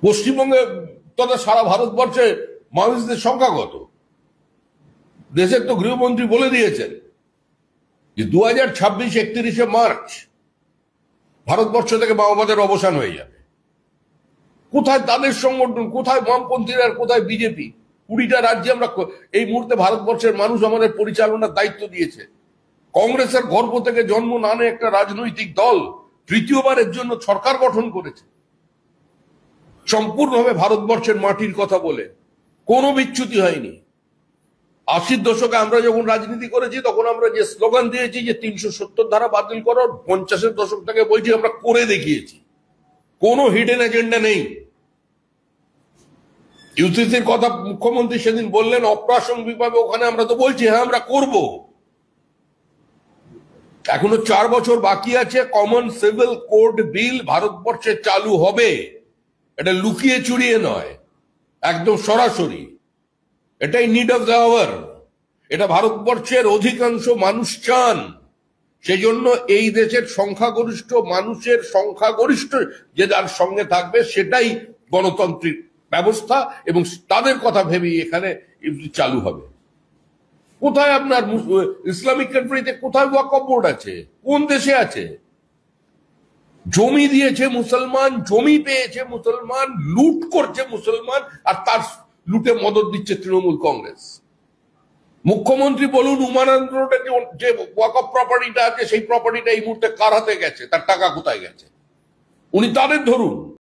পশ্চিমবঙ্গে তথা সারা ভারতবর্ষে মানুষদের সংখ্যা কত? দেশের তো গৃহমন্ত্রী বলে দিয়েছেন যে 2026 31শে মার্চ ভারতবর্ষ থেকে মাওবাদের অবসান হয়ে যাবে। কোথায় তাদের সংগঠন, কোথায় বামপন্থীরা, কোথায় বিজেপি? 20টা রাজ্যে আমরা এই মুহূর্তে ভারতবর্ষের মানুষ আমাদের পরিচালনার দায়িত্ব দিয়েছে। কংগ্রেসের গর্ভ থেকে জন্ম না নিয়ে একটা রাজনৈতিক দল তৃতীয়বারের জন্য সরকার গঠন করেছে, সম্পূর্ণভাবে ভারতবর্ষের মাটির কথা বলে। কোনো বিচ্যুতি হয়নি। 80-র দশকে আমরা যখন রাজনীতি করেছি তখন আমরা যে স্লোগান দিয়েছি যে 370 ধারা বাতিল করো, 50-এর দশক থেকে বলছি, আমরা করে দেখিয়েছি। কোনো হিডেন এজেন্ডা নেই। ইউসিসির কথা মুখ্যমন্ত্রী সেদিন বললেন অপ্রাসঙ্গিকভাবে, ওখানে আমরা তো বলছি হ্যাঁ আমরা করব। এখনো 4 বছর বাকি আছে। কমন সিভিল কোড বিল ভারতবর্ষে চালু হবে। এটা লুকিয়ে চুরিয়ে নয়, একদম সরাসরি। এটাই নিড অফ দ্য আওয়ার। এটা ভারতবর্ষের অধিকাংশ মানুষ চান। সেজন্য এই দেশের সংখ্যাগরিষ্ঠ মানুষের সংখ্যাগরিষ্ঠ যে যার সঙ্গে থাকবে সেটাই গণতান্ত্রিক ব্যবস্থা, এবং তাদের কথা ভেবেই এখানে চালু হবে। কোথায় আপনার ইসলামিক কান্ট্রিতে কোথায় ওয়াকফ বোর্ড আছে? কোন দেশে আছে? জমি দিয়েছে মুসলমান, জমি পেয়েছে মুসলমান, লুট করছে মুসলমান, আর তার লুটে মদত দিচ্ছে তৃণমূল কংগ্রেস। মুখ্যমন্ত্রী বলুন উমানন্দ রোডে যে ওয়াকফ প্রপার্টিটা আছে সেই প্রপার্টিটা এই মুহূর্তে কার হাতে গেছে, তার টাকা কোথায় গেছে উনি তাদের ধরুন।